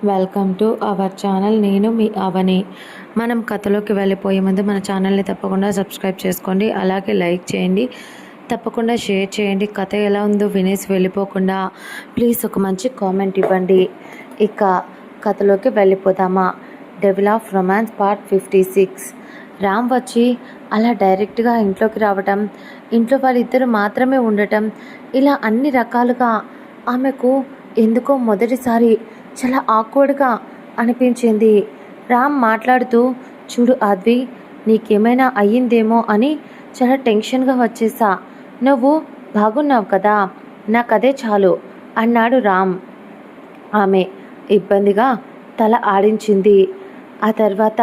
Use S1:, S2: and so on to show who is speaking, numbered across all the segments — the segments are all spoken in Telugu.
S1: Welcome to our channel. నేను మీ అవని. మనం కథలోకి వెళ్ళిపోయే ముందు మన ఛానల్ని తప్పకుండా సబ్స్క్రైబ్ చేసుకోండి, అలాగే లైక్ చేయండి, తప్పకుండా షేర్ చేయండి. కథ ఎలా ఉందో వినేసి వెళ్ళిపోకుండా ప్లీజ్ ఒక మంచి కామెంట్ ఇవ్వండి. ఇక కథలోకి వెళ్ళిపోదామా? Devil of romance part 56. Ram వచ్చి అలా డైరెక్ట్గా ఇంట్లోకి రావటం, ఇంట్లో వాళ్ళిద్దరు మాత్రమే ఉండటం, ఇలా అన్ని రకాలుగా ఆమెకు ఎందుకో మొదటిసారి చాలా ఆక్వర్డ్గా అనిపించింది. రామ్ మాట్లాడుతూ, చూడు ఆద్వి, నీకేమైనా అయ్యిందేమో అని చాలా టెన్షన్గా వచ్చేసా. నువ్వు బాగున్నావు కదా, నాకదే చాలు అన్నాడు రామ్. ఆమె ఇబ్బందిగా తల ఆడించింది. ఆ తర్వాత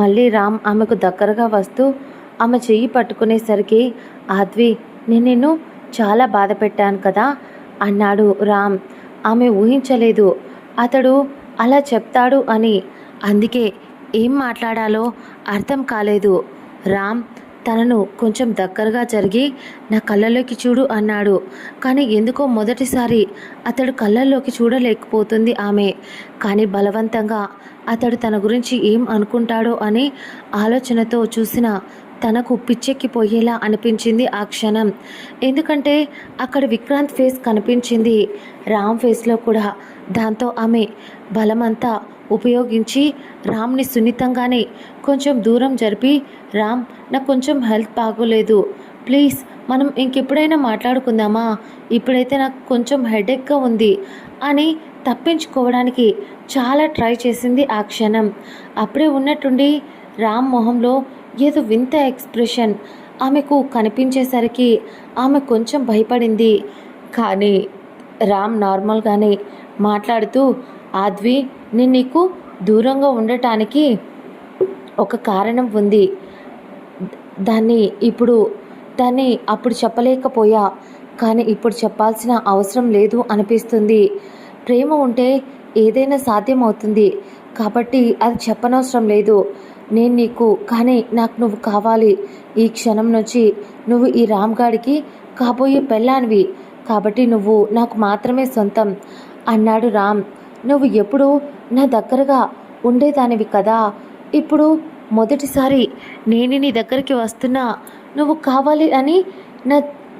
S1: మళ్ళీ రామ్ ఆమెకు దగ్గరగా వస్తూ ఆమె చెయ్యి పట్టుకునేసరికి, ఆద్వి, నేను నిన్ను చాలా బాధ పెట్టాను కదా అన్నాడు రామ్. ఆమె ఊహించలేదు అతడు అలా చెప్తాడు అని. అందుకే ఏం మాట్లాడాలో అర్థం కాలేదు. రామ్ తనను కొంచెం దగ్గరగా జరిగి, నా కళ్ళలోకి చూడు అన్నాడు. కానీ ఎందుకో మొదటిసారి అతడు కళ్ళల్లోకి చూడలేకపోతుంది ఆమె. కానీ బలవంతంగా అతడు తన గురించి ఏం అనుకుంటాడో అనే ఆలోచనతో చూసిన తనకు పిచ్చెక్కిపోయేలా అనిపించింది ఆ క్షణం. ఎందుకంటే అక్కడ విక్రాంత్ ఫేస్ కనిపించింది, రామ్ ఫేస్లో కూడా. దాంతో ఆమె బలమంతా ఉపయోగించి రామ్ని సున్నితంగానే కొంచెం దూరం జరిపి, రామ్, నాకు కొంచెం హెల్త్ బాగోలేదు, ప్లీజ్ మనం ఇంకెప్పుడైనా మాట్లాడుకుందామా, ఇప్పుడైతే నాకు కొంచెం హెడేక్గా ఉంది అని తప్పించుకోవడానికి చాలా ట్రై చేసింది ఆ క్షణం. అప్పుడే ఉన్నట్టుండి రామ్ మొహంలో ఏదో వింత ఎక్స్ప్రెషన్ ఆమెకు కనిపించేసరికి ఆమె కొంచెం భయపడింది. కానీ రామ్ నార్మల్గానే మాట్లాడుతూ, ఆద్వి, నేను నీకు దూరంగా ఉండటానికి ఒక కారణం ఉంది. దాన్ని అప్పుడు చెప్పలేకపోయా, కానీ ఇప్పుడు చెప్పాల్సిన అవసరం లేదు అనిపిస్తుంది. ప్రేమ ఉంటే ఏదైనా సాధ్యమవుతుంది, కాబట్టి అది చెప్పనవసరం లేదు. నేను నీకు, కానీ నాకు నువ్వు కావాలి. ఈ క్షణం నుంచి నువ్వు ఈ రామ్గాడికి కాబోయే పెళ్ళానివి, కాబట్టి నువ్వు నాకు మాత్రమే సొంతం అన్నాడు రామ్. నువ్వు ఎప్పుడూ నా దగ్గరగా ఉండేదానివి కదా, ఇప్పుడు మొదటిసారి నేను నీ దగ్గరికి వస్తున్నా. నువ్వు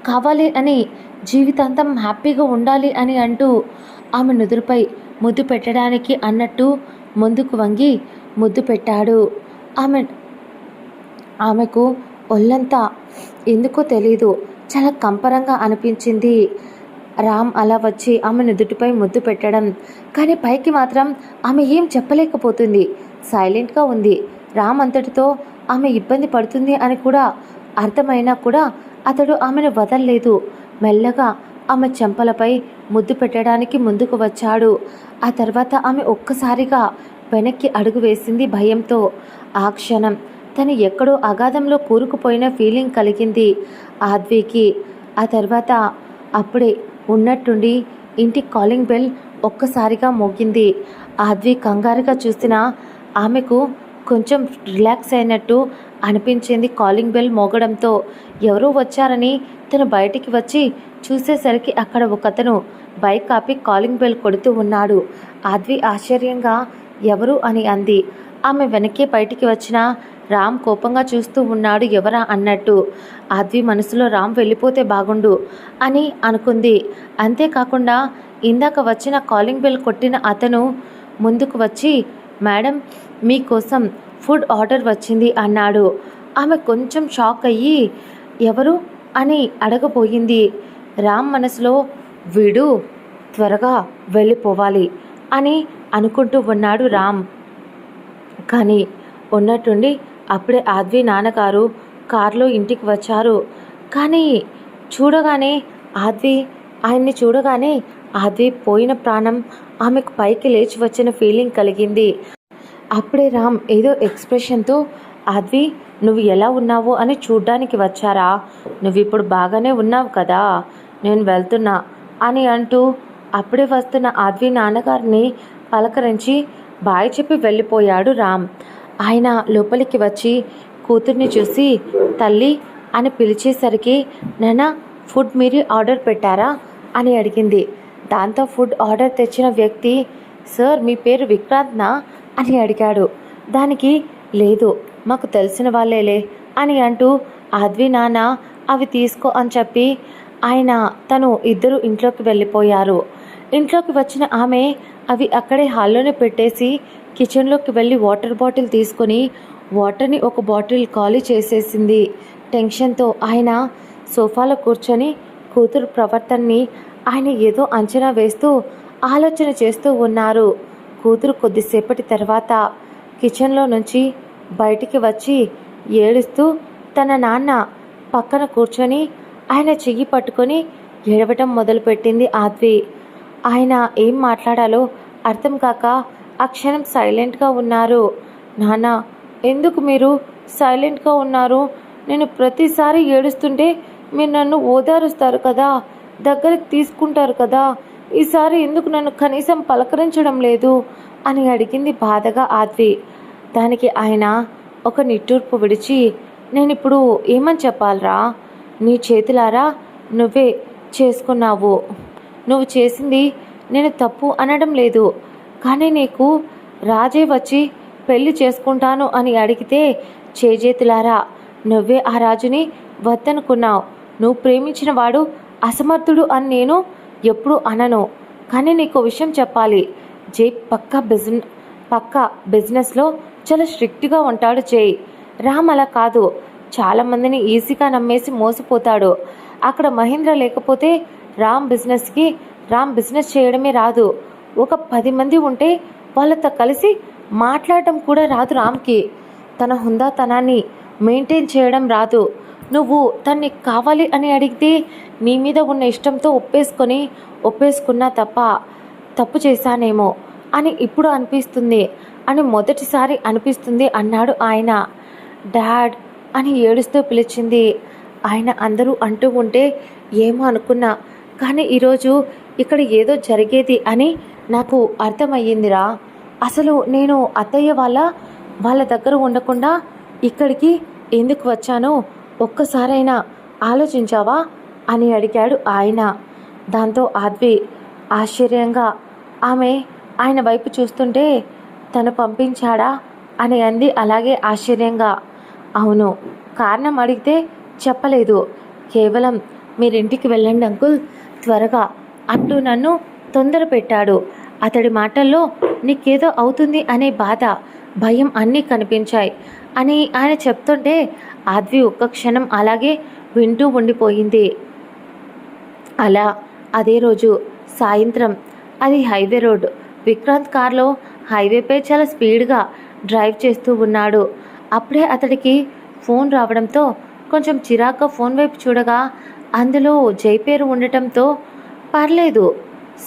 S1: కావాలి అని జీవితాంతం హ్యాపీగా ఉండాలి అని అంటూ ఆమె నుదురుపై ముద్దు పెట్టడానికి అన్నట్టు ముందుకు వంగి ముద్దు పెట్టాడు. ఆమెకు ఒళ్ళంతా ఎందుకో తెలీదు చాలా కంపరంగా అనిపించింది. రామ్ అలా వచ్చి ఆమె నుదుటిపై ముద్దు పెట్టడం, కానీ పైకి మాత్రం ఆమె ఏం చెప్పలేకపోతుంది, సైలెంట్గా ఉంది. రామ్ అంతటితో ఆమె ఇబ్బంది పడుతుంది అని కూడా అర్థమైనా కూడా అతడు ఆమెను వదల్లేదు. మెల్లగా ఆమె చెంపలపై ముద్దు పెట్టడానికి ముందుకు వచ్చాడు. ఆ తర్వాత ఆమె ఒక్కసారిగా వెనక్కి అడుగు వేసింది భయంతో. ఆ క్షణం తను ఎక్కడో అగాధంలో కూరుకుపోయిన ఫీలింగ్ కలిగింది ఆద్వికి. ఆ తర్వాత అప్పుడే ఉన్నట్టుండి ఇంటి కాలింగ్ బెల్ ఒక్కసారిగా మోగింది. ఆద్వి కంగారుగా చూసిన ఆమెకు కొంచెం రిలాక్స్ అయినట్టు అనిపించింది కాలింగ్ బెల్ మోగడంతో. ఎవరో వచ్చారని తను బయటికి వచ్చి చూసేసరికి అక్కడ ఒకతను బైక్ ఆపి కాలింగ్ బెల్ కొడుతూ ఉన్నాడు. ఆద్వి ఆశ్చర్యంగా ఎవరు అని అంది. ఆమె వెనక్కి బయటికి వచ్చిన రామ్ కోపంగా చూస్తూ ఉన్నాడు ఎవరా అన్నట్టు. ఆద్వి మనసులో రామ్ వెళ్ళిపోతే బాగుండు అని అనుకుంది. అంతేకాకుండా ఇందాక వచ్చిన కాలింగ్ బెల్ కొట్టిన అతను ముందుకు వచ్చి, మేడం, మీకోసం ఫుడ్ ఆర్డర్ వచ్చింది అన్నాడు. ఆమె కొంచెం షాక్ అయ్యి ఎవరు అని అడగబోయింది. రామ్ మనసులో, వీడు త్వరగా వెళ్ళిపోవాలి అని అనుకుంటూ ఉన్నాడు రామ్. కానీ ఉన్నట్టుండి అప్పుడే ఆద్వి నాన్నగారు కారులో ఇంటికి వచ్చారు. కానీ ఆయన్ని చూడగానే ఆద్వి పోయిన ప్రాణం ఆమెకు పైకి లేచి వచ్చిన ఫీలింగ్ కలిగింది. అప్పుడే రామ్ ఏదో ఎక్స్ప్రెషన్తో, ఆద్వి, నువ్వు ఎలా ఉన్నావు అని చూడ్డానికి వచ్చారా? నువ్వు ఇప్పుడు బాగానే ఉన్నావు కదా, నేను వెళ్తున్నా అని అంటూ అప్పుడే వస్తున్న ఆద్వి నాన్నగారిని పలకరించి బాయ్ చెప్పి వెళ్ళిపోయాడు రామ్. ఆయన లోపలికి వచ్చి కూతుర్ని చూసి, తల్లి అని పిలిచేసరికి, నాన్న, ఫుడ్ మీరే ఆర్డర్ పెట్టారా అని అడిగింది. దాంతో ఫుడ్ ఆర్డర్ తెచ్చిన వ్యక్తి, సార్ మీ పేరు విక్రాంత్నా అని అడిగాడు. దానికి లేదు మాకు తెలిసిన వాళ్ళేలే అని అంటూ ఆద్వి నాన్న అవి తీసుకో అని చెప్పి తను ఇద్దరు ఇంట్లోకి వెళ్ళిపోయారు. ఇంట్లోకి వచ్చిన ఆమె అవి అక్కడే హాల్లోనే పెట్టేసి కిచెన్లోకి వెళ్ళి వాటర్ బాటిల్ తీసుకొని వాటర్ని ఒక బాటిల్ ఖాళీ చేసేసింది. టెన్షన్తో సోఫాలో కూర్చొని కూతురు ప్రవర్తనని ఏదో అంచనా వేస్తూ ఆలోచన చేస్తూ ఉన్నారు. కూతురు కొద్దిసేపటి తర్వాత కిచెన్లో నుంచి బయటికి వచ్చి ఏడుస్తూ తన నాన్న పక్కన కూర్చొని చెయ్యి పట్టుకొని ఏడవటం మొదలుపెట్టింది ఆద్వి. ఏం మాట్లాడాలో అర్థం కాక ఆ క్షణం సైలెంట్గా ఉన్నారు. నాన్న ఎందుకు మీరు సైలెంట్గా ఉన్నారు? నేను ప్రతిసారి ఏడుస్తుంటే మీరు నన్ను ఓదారుస్తారు కదా, దగ్గరికి తీసుకుంటారు కదా, ఈసారి ఎందుకు నన్ను కనీసం పలకరించడం లేదు అని అడిగింది బాధగా ఆద్వి. దానికి ఒక నిట్టూర్పు విడిచి, నేనిప్పుడు ఏమని చెప్పాలరా? నీ చేతులారా నువ్వే చేసుకున్నావు. నువ్వు చేసింది నేను తప్పు అనడం లేదు, కానీ నీకు రాజే వచ్చి పెళ్లి చేసుకుంటాను అని అడిగితే చేజేతులారా నువ్వే ఆ రాజుని వద్దనుకున్నావు. నువ్వు ప్రేమించిన వాడు అసమర్థుడు అని నేను ఎప్పుడు అనను. కానీ నీకు విషయం చెప్పాలి, జై పక్కా బిజినెస్లో చాలా స్ట్రిక్ట్గా ఉంటాడు జై. రామ్ అలా కాదు, చాలామందిని ఈజీగా నమ్మేసి మోసపోతాడు. అక్కడ మహేంద్ర లేకపోతే రామ్ బిజినెస్ చేయడమే రాదు. ఒక 10 మంది ఉంటే వాళ్ళతో కలిసి మాట్లాడటం కూడా రాదు రామ్కి. తన హుందాతనాన్ని మెయింటైన్ చేయడం రాదు. నువ్వు తన్ని కావాలి అని అడిగితే నీ మీద ఉన్న ఇష్టంతో ఒప్పేసుకున్నా తప్పు చేశానేమో అని ఇప్పుడు అనిపిస్తుంది అని మొదటిసారి అనిపిస్తుంది అన్నాడు డాడ్ అని ఏడుస్తూ పిలిచింది. అందరూ అంటూ ఉంటే ఏమో అనుకున్నా, కానీ ఈరోజు ఇక్కడ ఏదో జరిగేది అని నాకు అర్థమయ్యిందిరా. అసలు నేను అత్తయ్య వాళ్ళ దగ్గర ఉండకుండా ఇక్కడికి ఎందుకు వచ్చానో ఒక్కసారైనా ఆలోచించావా అని అడిగాడు దాంతో ఆద్వి ఆశ్చర్యంగా ఆయన వైపు చూస్తుంటే తను పంపించాడా అని అంది అలాగే ఆశ్చర్యంగా. అవును, కారణం అడిగితే చెప్పలేదు, కేవలం మీరింటికి వెళ్ళండి అంకుల్ త్వరగా అంటూ నన్ను తొందర పెట్టాడు. అతడి మాటల్లో నీకేదో అవుతుంది అనే బాధ, భయం అన్నీ కనిపించాయి అని ఆయన చెప్తుంటే ఆద్వి ఒక్క క్షణం అలాగే వింటూ ఉండిపోయింది. అలా అదే రోజు సాయంత్రం అది హైవే రోడ్. విక్రాంత్ కార్లో హైవేపై చాలా స్పీడ్గా డ్రైవ్ చేస్తూ ఉన్నాడు. అప్పుడే అతడికి ఫోన్ రావడంతో కొంచెం చిరాగ్గా ఫోన్ వైపు చూడగా అందులో జై పేరు ఉండటంతో పర్లేదు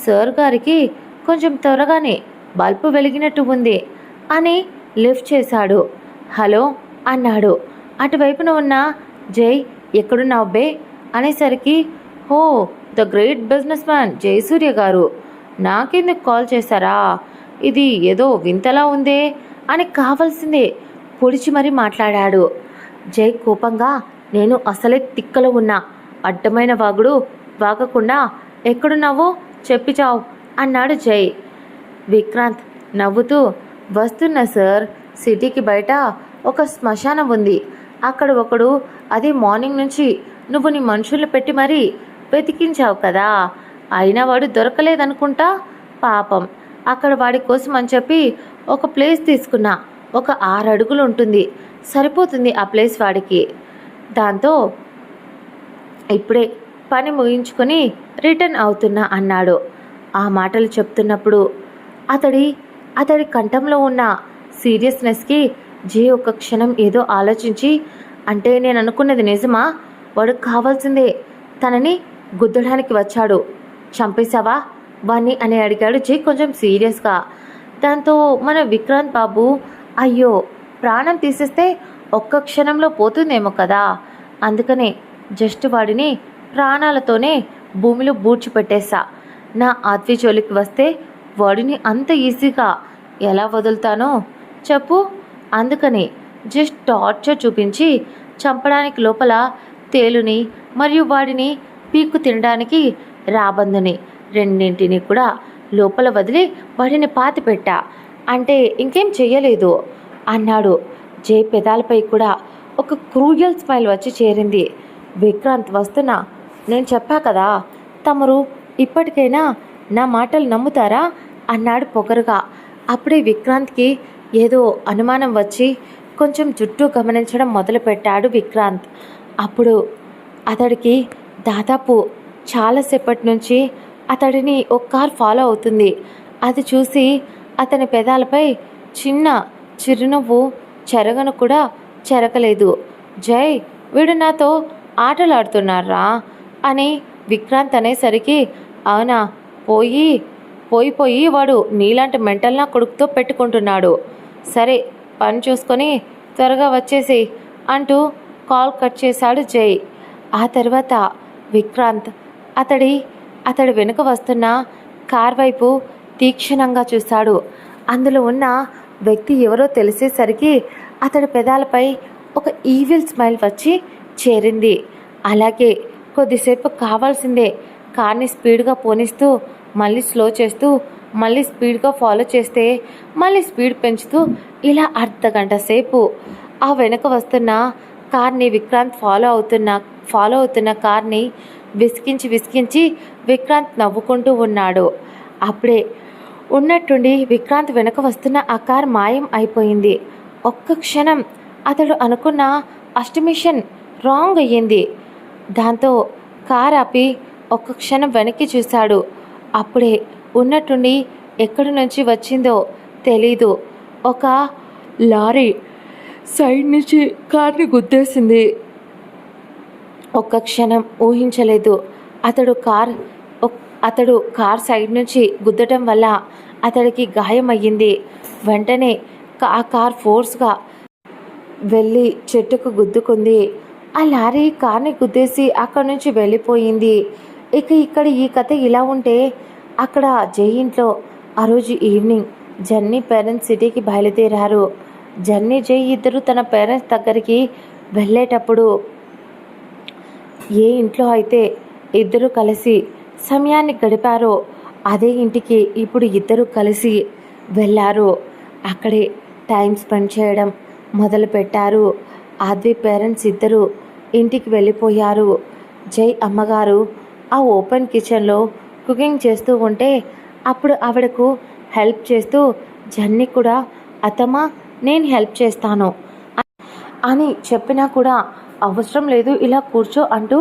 S1: సార్ గారికి కొంచెం త్వరగానే బల్బు వెలిగినట్టు ఉంది అని లిఫ్ట్ చేశాడు. హలో అన్నాడు. అటువైపున ఉన్న జై ఎక్కడున్నావు బే అనేసరికి హో the great businessman Jayasurya గారు, నాకెందుకు కాల్ చేశారా? ఇది ఏదో వింతలా ఉందే అని కావాల్సిందే పొడిచి మరీ మాట్లాడాడు. జై కోపంగా నేను అసలే తిక్కలో ఉన్నా, అడ్డమైన వాగకుండా ఎక్కడున్నావో చెప్పిచావు అన్నాడు జై. విక్రాంత్ నవ్వుతూ వస్తున్నా సార్, సిటీకి బయట ఒక శ్మశానం ఉంది, అక్కడ ఒకడు అది మార్నింగ్ నుంచి నువ్వు నీ మనుషుల్ని పెట్టి మరీ వెతికించావు కదా, అయినా వాడు దొరకలేదనుకుంటా. పాపం అక్కడ వాడి కోసం అని చెప్పి ఒక ప్లేస్ తీసుకున్నా, ఒక 6 అడుగులు ఉంటుంది, సరిపోతుంది ఆ ప్లేస్ వాడికి. దాంతో ఇప్పుడే పని ముగించుకొని రిటర్న్ అవుతున్నా అన్నాడు. ఆ మాటలు చెప్తున్నప్పుడు అతడి కంఠంలో ఉన్న సీరియస్నెస్కి జే ఒక క్షణం ఏదో ఆలోచించి, అంటే నేను అనుకున్నది నిజమా? వాడు కావాల్సిందే తనని గుద్దడానికి వచ్చాడు, చంపేశావా వాణ్ణి అని అడిగాడు జే కొంచెం సీరియస్గా. దాంతో మన విక్రాంత్ బాబు అయ్యో ప్రాణం తీసేస్తే ఒక్క క్షణంలో పోతుందేమో కదా, అందుకనే జస్ట్ వాడిని ప్రాణాలతోనే భూమిలో బూడ్చిపెట్టేశా. నా ఆద్వి జోలికి వస్తే వాడిని అంత ఈజీగా ఎలా వదులుతానో చెప్పు, అందుకని జస్ట్ టార్చర్ చూపించి చంపడానికి లోపల తేలుని మరియు వాడిని పీక్కు తినడానికి రాబందుని రెండింటిని కూడా లోపల వదిలి వాడిని పాతిపెట్టా, అంటే ఇంకేం చెయ్యలేదు అన్నాడు. జై పెదాలపై కూడా ఒక క్రూయల్ స్మైల్ వచ్చి చేరింది. విక్రాంత్ వస్తున్నా, నేను చెప్పా కదా, తమరు ఇప్పటికైనా నా మాటలు నమ్ముతారా అన్నాడు పొగరుగా. అప్పుడే విక్రాంత్కి ఏదో అనుమానం వచ్చి కొంచెం చుట్టూ గమనించడం మొదలుపెట్టాడు విక్రాంత్. అప్పుడు అతడికి దాదాపు చాలాసేపటి నుంచి అతడిని ఒక కార్ ఫాలో అవుతుంది. అది చూసి అతని పెదాలపై చిన్న చిరునవ్వు చెరగను కూడా చెరగలేదు. జై, వీడు నాతో ఆటలాడుతున్నారా అని విక్రాంత్ అనేసరికి, అవునా, పోయి పోయి పోయి వాడు నీలాంటి మెంటల్ నా కొడుకుతో పెట్టుకుంటున్నాడు. సరే, పని చూసుకొని త్వరగా వచ్చేసి అంటూ కాల్ కట్ చేశాడు జై. ఆ తర్వాత విక్రాంత్ అతడి వెనుక వస్తున్న కార్ వైపు తీక్షణంగా చూశాడు. అందులో ఉన్న వ్యక్తి ఎవరో తెలిసేసరికి అతడి పెదాలపై ఒక ఈవిల్ స్మైల్ వచ్చి చేరింది. అలాగే కొద్దిసేపు కావాల్సిందే కార్ని స్పీడ్గా పోనిస్తూ మళ్ళీ స్లో చేస్తూ మళ్ళీ స్పీడ్గా ఫాలో చేస్తే మళ్ళీ స్పీడ్ పెంచుతూ ఇలా అర్ధగంట సేపు ఆ వెనుక వస్తున్న కార్ని విక్రాంత్ ఫాలో అవుతున్న కార్ని విసికించి విక్రాంత్ నవ్వుకుంటూ ఉన్నాడు. అప్పుడే ఉన్నట్టుండి విక్రాంత్ వెనుక వస్తున్న ఆ కార్ మాయం అయిపోయింది. ఒక్క క్షణం అతడు అనుకున్న ఎస్టిమేషన్ రాంగ్ అయ్యింది. దాంతో కార్ ఆపి ఒక్క క్షణం వెనక్కి చూశాడు. అప్పుడే ఉన్నట్టుండి ఎక్కడి నుంచి వచ్చిందో తెలీదు, ఒక లారీ సైడ్ నుంచి కార్ని గుద్దేసింది. ఒక్క క్షణం ఊహించలేదు. అతడు కార్ సైడ్ నుంచి గుద్దటం వల్ల అతడికి గాయమయ్యింది. వెంటనే ఆ కార్ ఫోర్స్గా వెళ్ళి చెట్టుకు గుద్దుకుంది. ఆ లారీ కార్ని గుద్దేసి అక్కడి నుంచి వెళ్ళిపోయింది. ఇక్కడ ఈ కథ ఇలా ఉంటే, అక్కడ జై ఇంట్లో ఆ రోజు ఈవినింగ్ జన్నీ పేరెంట్స్ సిటీకి బయలుదేరారు. జన్నీ, జై ఇద్దరు తన పేరెంట్స్ దగ్గరికి వెళ్ళేటప్పుడు ఏ ఇంట్లో అయితే ఇద్దరు కలిసి సమయాన్ని గడిపారో అదే ఇంటికి ఇప్పుడు ఇద్దరు కలిసి వెళ్ళారు. అక్కడే టైం స్పెండ్ చేయడం మొదలుపెట్టారు. ఆద్వి పేరెంట్స్ ఇద్దరు ఇంటికి వెళ్ళిపోయారు. జై అమ్మగారు ఆ ఓపెన్ కిచెన్లో కుకింగ్ చేస్తూ ఉంటే అప్పుడు ఆవిడకు హెల్ప్ చేస్తూ జన్నీ కూడా, అత్తమ్మ నేను హెల్ప్ చేస్తాను అని చెప్పినా కూడా, అవసరం లేదు, ఇలా కూర్చో అంటూ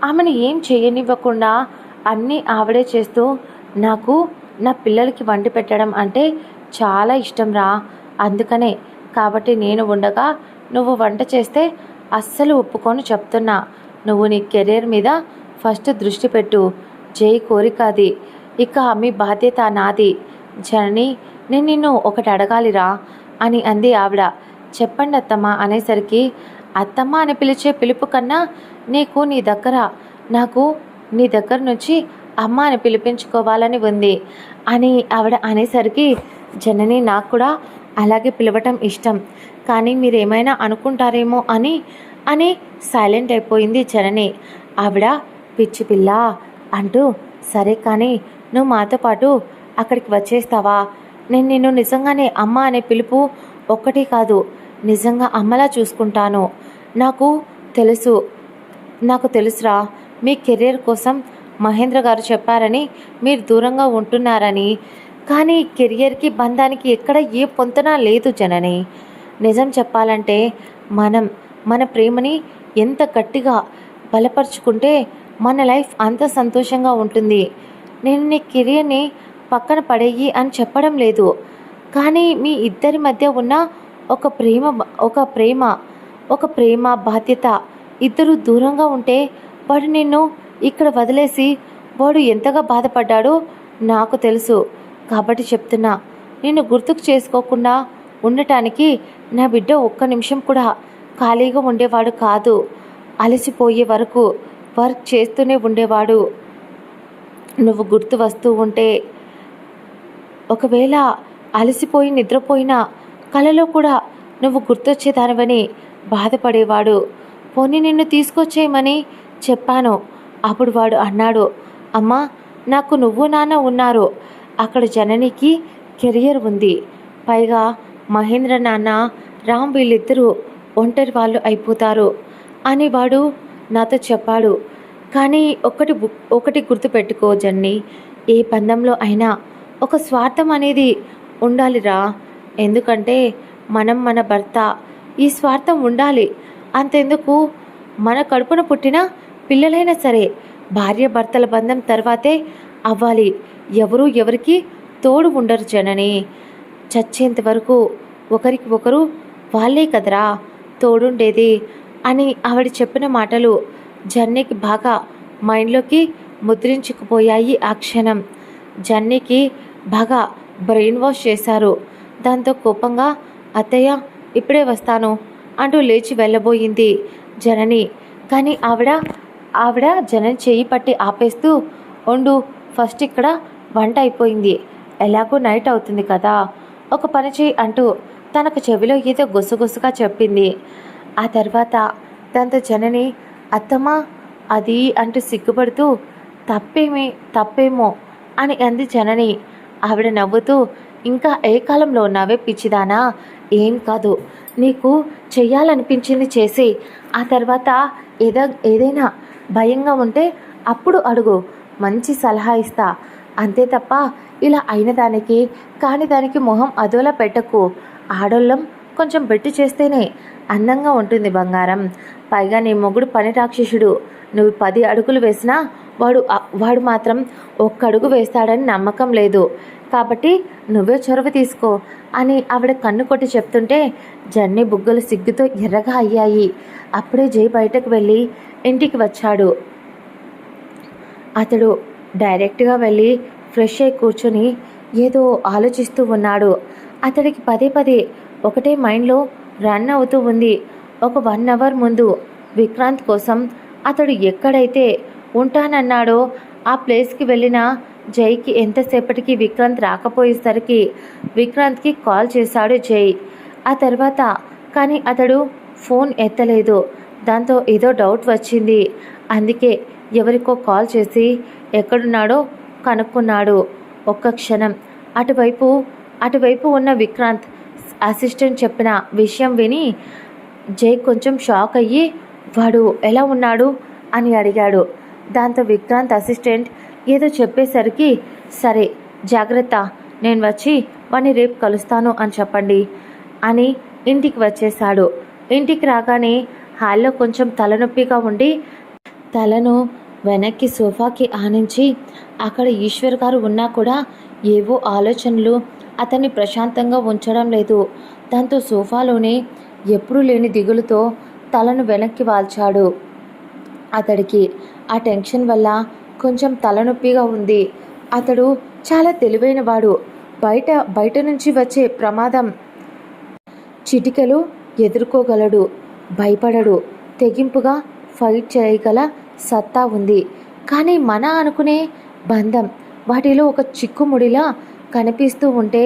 S1: ఆమెను ఏం చేయనివ్వకుండా అన్నీ ఆవిడే చేస్తూ, నాకు నా పిల్లలకి వండి పెట్టడం అంటే చాలా ఇష్టం రా, అందుకనే, కాబట్టి నేను ఉండగా నువ్వు వంట చేస్తే అస్సలు ఒప్పుకొని చెప్తున్నా. నువ్వు నీ కెరీర్ మీద ఫస్ట్ దృష్టి పెట్టు. జై కోరిక అది, ఇక మీ బాధ్యత నాది. జనని, నేను నిన్ను ఒకటి అడగాలిరా అని అంది ఆవిడ. చెప్పండి అత్తమ్మ అనేసరికి, అత్తమ్మ అని పిలిచే పిలుపు కన్నా నాకు నీ దగ్గర నుంచి అమ్మ అని పిలిపించుకోవాలని ఉంది అని ఆవిడ అనేసరికి, జనని, నాకు కూడా అలాగే పిలవటం ఇష్టం, కానీ మీరేమైనా అనుకుంటారేమో అని సైలెంట్ అయిపోయింది జనని. ఆవిడ, పిచ్చి పిల్ల అంటూ, సరే కానీ నువ్వు మాతో పాటు అక్కడికి వచ్చేస్తావా? నేను నిన్ను నిజంగానే అమ్మ అనే పిలుపు ఒక్కటి కాదు, నిజంగా అమ్మలా చూసుకుంటాను. నాకు తెలుసురా, మీ కెరీర్ కోసం మహేంద్ర గారు చెప్పారని మీరు దూరంగా ఉంటున్నారని, కానీ కెరియర్కి బంధానికి ఎక్కడ ఏ పొంతన లేదు జనని. నిజం చెప్పాలంటే మన ప్రేమని ఎంత గట్టిగా బలపరుచుకుంటే మన లైఫ్ అంత సంతోషంగా ఉంటుంది. నేను నీ కెరియర్ని పక్కన పడేయి అని చెప్పడం లేదు, కానీ మీ ఇద్దరి మధ్య ఉన్న ఒక ప్రేమ బాధ్యత ఇద్దరు దూరంగా ఉంటే వాడు నిన్ను ఇక్కడ వదిలేసి వాడు ఎంతగా బాధపడ్డాడో నాకు తెలుసు. కాబట్టి చెప్తున్నా, నిన్ను గుర్తుకు చేసుకోకుండా ఉండటానికి నా బిడ్డ ఒక్క నిమిషం కూడా ఖాళీగా ఉండేవాడు కాదు. అలసిపోయే వరకు వర్క్ చేస్తూనే ఉండేవాడు. నువ్వు గుర్తు వస్తూ ఉంటే, ఒకవేళ అలసిపోయి నిద్రపోయినా కలలో కూడా నువ్వు గుర్తొచ్చేదానివని బాధపడేవాడు. పోనీ నిన్ను తీసుకొచ్చేయమని చెప్పాను. అప్పుడు వాడు అన్నాడు, అమ్మా నాకు నువ్వు నాన్న ఉన్నారు, అక్కడ జననికి కెరియర్ ఉంది. పైగా మహేంద్ర నాన్న రామ్ వీళ్ళిద్దరూ ఒంటరి వాళ్ళు అయిపోతారు అని వాడు నాతో చెప్పాడు. కానీ ఒకటి గుర్తుపెట్టుకో జన్ని, ఏ బంధంలో అయినా ఒక స్వార్థం అనేది ఉండాలిరా. ఎందుకంటే మనం మన భర్త, ఈ స్వార్థం ఉండాలి. అంతెందుకు, మన కడుపున పుట్టిన పిల్లలైనా సరే భార్య భర్తల బంధం తర్వాతే అవ్వాలి. ఎవరు ఎవరికి తోడు ఉండరు జనని. చచ్చేంత వరకు ఒకరికి ఒకరు వాళ్ళే కదరా తోడుండేది అని ఆవిడ చెప్పిన మాటలు జన్నీకి బాగా మైండ్లోకి ముద్రించుకుపోయాయి. ఆ క్షణం జన్నీకి బాగా బ్రెయిన్ వాష్ చేశారు. దాంతో కోపంగా అత్తయ్య ఇప్పుడే వస్తాను అంటూ లేచి వెళ్ళబోయింది జనని. కానీ ఆవిడ జనని చెయ్యి పట్టి ఆపేస్తూ, ఉండు, ఫస్ట్ ఇక్కడ వంట అయిపోయింది, ఎలాగో నైట్ అవుతుంది కదా, ఒక పని చేయి అంటూ తనకు చెవిలో ఏదో గుసగుసగా చెప్పింది. ఆ తర్వాత దాంతో జనని అత్తమ్మ అది అంటూ సిగ్గుపడుతూ తప్పేమో అని అంది జనని. ఆవిడ నవ్వుతూ, ఇంకా ఏ కాలంలో ఉన్నావే పిచ్చిదానా, ఏం కాదు, నీకు చెయ్యాలనిపించింది చేసి ఆ తర్వాత ఏదైనా భయంగా ఉంటే అప్పుడు అడుగు, మంచి సలహా ఇస్తా, అంతే తప్ప ఇలా అయిన దానికి కాని దానికి మొహం అదోలా పెట్టకు. ఆడోళ్ళం కొంచెం బెట్టు చేస్తేనే అందంగా ఉంటుంది బంగారం. పైగా నీ మొగుడు పని రాక్షసుడు. నువ్వు 10 అడుగులు వేసినా వాడు మాత్రం 1 అడుగు వేస్తాడని నమ్మకం లేదు. కాబట్టి నువ్వే చొరవ తీసుకో అని ఆవిడ కన్ను కొట్టి చెప్తుంటే జన్ని బుగ్గలు సిగ్గుతో ఎర్రగా అయ్యాయి. అప్పుడే జై బయటకు వెళ్ళి ఇంటికి వచ్చాడు. అతడు డైరెక్ట్గా వెళ్ళి ఫ్రెష్ అయి కూర్చొని ఏదో ఆలోచిస్తూ ఉన్నాడు. అతడికి పదే ఒకటే మైండ్లో రన్ అవుతూ ఉంది. ఒక 1 అవర్ ముందు విక్రాంత్ కోసం అతడు ఎక్కడైతే ఉంటానన్నాడో ఆ ప్లేస్కి వెళ్ళిన జైకి ఎంతసేపటికి విక్రాంత్ రాకపోయేసరికి విక్రాంత్కి కాల్ చేశాడు జై. ఆ తర్వాత కానీ అతడు ఫోన్ ఎత్తలేదు. దాంతో ఏదో డౌట్ వచ్చింది. అందుకే ఎవరికో కాల్ చేసి ఎక్కడున్నాడో కనుక్కున్నాడు. ఒక్క క్షణం అటువైపు ఉన్న విక్రాంత్ అసిస్టెంట్ చెప్పిన విషయం విని జై కొంచెం షాక్ అయ్యి, వాడు ఎలా ఉన్నాడు అని అడిగాడు. దాంతో విక్రాంత్ అసిస్టెంట్ ఏదో చెప్పేసరికి, సరే జాగ్రత్త, నేను వచ్చి వాడిని రేపు కలుస్తాను అని చెప్పండి అని ఇంటికి వచ్చేశాడు. ఇంటికి రాగానే హాల్లో కొంచెం తలనొప్పిగా ఉండి తలను వెనక్కి సోఫాకి ఆనించి అక్కడ ఈశ్వర్ గారు ఉన్నా కూడా ఏవో ఆలోచనలు అతన్ని ప్రశాంతంగా ఉంచడం లేదు. దాంతో సోఫాలోనే ఎప్పుడూ లేని దిగులుతో తలను వెనక్కి వాల్చాడు. అతడికి ఆ టెన్షన్ వల్ల కొంచెం తలనొప్పిగా ఉంది. అతడు చాలా తెలివైనవాడు. బయట నుంచి వచ్చే ప్రమాదం చిటికెలు ఎదుర్కోగలడు, భయపడడు, తెగింపుగా ఫైట్ చేయగల సత్తా ఉంది. కానీ మన అనుకునే బంధం వాటిలో ఒక చిక్కుముడిలా కనిపిస్తూ ఉంటే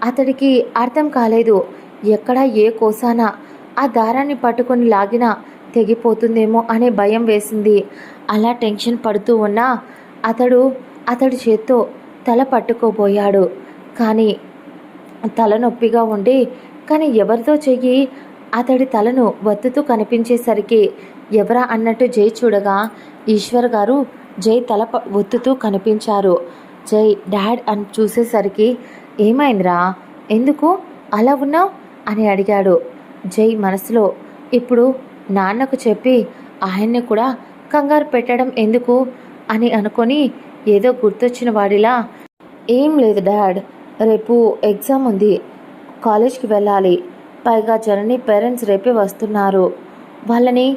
S1: అతడికి అర్థం కాలేదు. ఎక్కడ ఏ కోసాన ఆ దారాన్ని పట్టుకొని లాగినా తెగిపోతుందేమో అనే భయం వేసింది. అలా టెన్షన్ పడుతూ ఉన్నా అతడి చేత్తో తల పట్టుకోబోయాడు. కానీ తలనొప్పిగా ఉండి కానీ ఎవరితో చెయ్యి అతడి తలను వత్తుతూ కనిపించేసరికి ఎవరా అన్నట్టు జై చూడగా ఈశ్వర్ గారు జై తల ఒత్తుతూ కనిపించారు. జై డాడ్ అని చూసేసరికి, ఏమైందిరా, ఎందుకు అలా ఉన్నావు అని అడిగాడు. జై మనసులో, ఇప్పుడు నాన్నకు చెప్పి ఆయన్ని కూడా కంగారు పెట్టడం ఎందుకు అని అనుకొని ఏదో గుర్తొచ్చిన వాడిలా, ఏం లేదు డాడ్, రేపు ఎగ్జామ్ ఉంది, కాలేజ్కి వెళ్ళాలి. పైగా జనని పేరెంట్స్ రేపే వస్తున్నారు. వాళ్ళని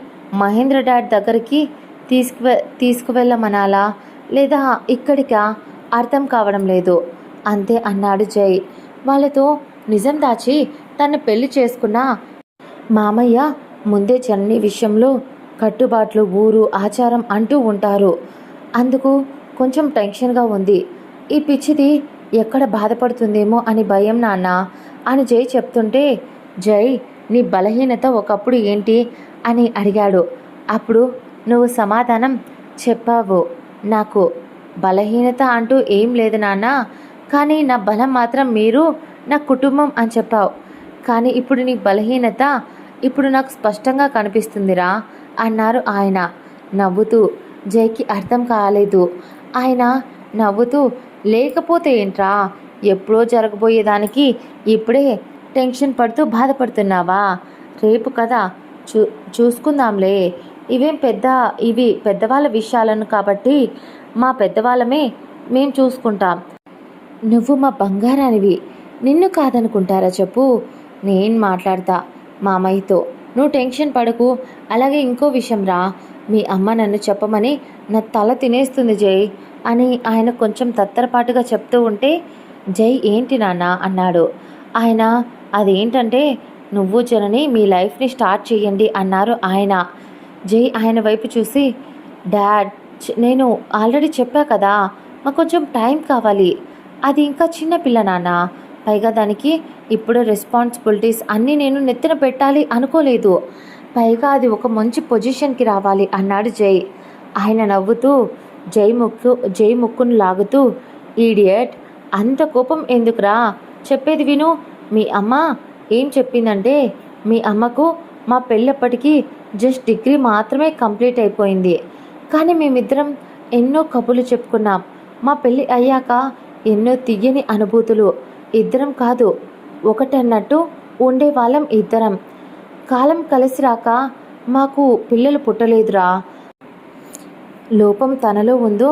S1: మహేంద్ర డాడ్ దగ్గరికి తీసుకువెళ్ళమనాలా లేదా ఇక్కడికా అర్థం కావడం లేదు అంతే అన్నాడు జై. వాళ్ళతో నిజం దాచి తను పెళ్లి చేసుకున్న మామయ్య ముందే జనని విషయంలో కట్టుబాట్లు, ఊరు ఆచారం అంటూ ఉంటారు. అందుకు కొంచెం టెన్షన్గా ఉంది. ఈ పిచ్చిది ఎక్కడ బాధపడుతుందేమో అని భయం నాన్న అని జై చెప్తుంటే, జై నీ బలహీనత ఒకప్పుడు ఏంటి అని అడిగాడు. అప్పుడు నువ్వు సమాధానం చెప్పావు. నాకు బలహీనత అంటూ ఏం లేదు నాన్న, కానీ నా బలం మాత్రం మీరు, నా కుటుంబం అని చెప్పావు. కానీ ఇప్పుడు నీ బలహీనత ఇప్పుడు నాకు స్పష్టంగా కనిపిస్తుందిరా అన్నారు ఆయన నవ్వుతూ. జైకి అర్థం కాలేదు. ఆయన నవ్వుతూ, లేకపోతే ఏంట్రా, ఎప్పుడో జరగబోయేదానికి ఇప్పుడే టెన్షన్ పడుతూ బాధపడుతున్నావా? రేపు కదా చూసుకుందాంలే. ఇవి పెద్దవాళ్ళ విషయాలను కాబట్టి మా పెద్దవాళ్ళమే మేం చూసుకుంటాం. నువ్వు మా బంగారానివి, నిన్ను కాదనుకుంటారా చెప్పు? నేను మాట్లాడతా మామయ్యతో, నువ్వు టెన్షన్ పడకు. అలాగే ఇంకో విషయం రా, మీ అమ్మ నన్ను చెప్పమని నా తల తినేస్తుంది జై అని ఆయన కొంచెం తత్తరపాటుగా చెప్తూ ఉంటే, జై ఏంటి నాన్న అన్నాడు. ఆయన అదేంటంటే నువ్వు జనని మీ లైఫ్ని స్టార్ట్ చేయండి అన్నారు ఆయన. జై ఆయన వైపు చూసి, డాడ్ నేను ఆల్రెడీ చెప్పా కదా, మాకు కొంచెం టైం కావాలి. అది ఇంకా చిన్న పిల్ల నాన్న, పైగా దానికి ఇప్పుడు రెస్పాన్సిబిలిటీస్ అన్నీ నేను నెత్తిన పెట్టాలి అనుకోలేదు. పైగా అది ఒక మంచి పొజిషన్కి రావాలి అన్నాడు జై. ఆయన నవ్వుతూ జై ముక్కును లాగుతూ, ఈడియట్, అంత కోపం ఎందుకురా, చెప్పేది విను. మీ అమ్మ ఏం చెప్పిందంటే, మీ అమ్మకు మా పెళ్ళప్పటికీ జస్ట్ డిగ్రీ మాత్రమే కంప్లీట్ అయిపోయింది. కానీ మేమిద్దరం ఎన్నో కబుర్లు చెప్పుకున్నాం. మా పెళ్ళి అయ్యాక ఎన్నో తియ్యని అనుభూతులు. ఇద్దరం కాదు ఒకటన్నట్టు ఉండేవాళ్ళం ఇద్దరం. కాలం కలిసి రాక మాకు పిల్లలు పుట్టలేదురా. లోపం తనలో ఉందో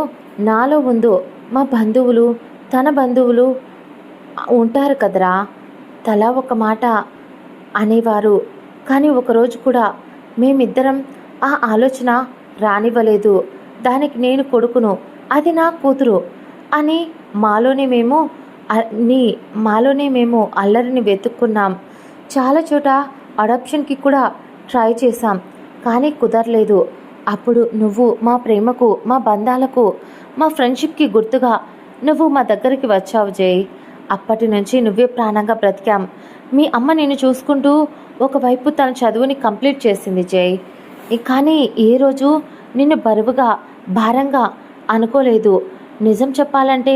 S1: నాలో ఉందో మా బంధువులు తన బంధువులు ఉంటారు కదరా, తలా ఒక మాట అనేవారు. కానీ ఒకరోజు కూడా మేమిద్దరం ఆ ఆలోచన రానివ్వలేదు. దానికి నేను కొడుకును, అది నా కూతురు అని మాలోనే మేము అల్లరిని వెతుక్కున్నాం. చాలా చోట అడాప్షన్కి కూడా ట్రై చేశాం, కానీ కుదరలేదు. అప్పుడు నువ్వు మా ప్రేమకు, మా బంధాలకు, మా ఫ్రెండ్షిప్కి గుర్తుగా నువ్వు మా దగ్గరికి వచ్చావు జై. అప్పటి నుంచి నువ్వే ప్రాణంగా బ్రతికాం. మీ అమ్మ నేను చూసుకుంటూ ఒకవైపు తన చదువుని కంప్లీట్ చేసింది జై. కానీ ఏ రోజు నిన్ను బరువుగా భారంగా అనుకోలేదు. నిజం చెప్పాలంటే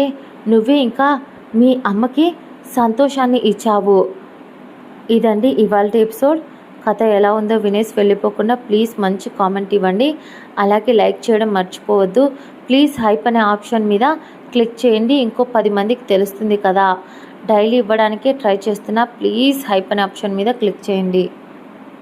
S1: నువ్వే ఇంకా మీ అమ్మకి సంతోషాన్ని ఇచ్చావు. ఇదండి ఇవాళ ఎపిసోడ్. కథ ఎలా ఉందో వినేసి వెళ్ళిపోకుండా ప్లీజ్ మంచి కామెంట్ ఇవ్వండి. అలాగే లైక్ చేయడం మర్చిపోవద్దు. ప్లీజ్ హైప్ అనే ఆప్షన్ మీద క్లిక్ చేయండి. ఇంకో 10 మందికి తెలుస్తుంది కదా, డైలీ ఇవ్వడానికే ట్రై చేస్తున్నా. ప్లీజ్ హైప్ అనే ఆప్షన్ మీద క్లిక్ చేయండి.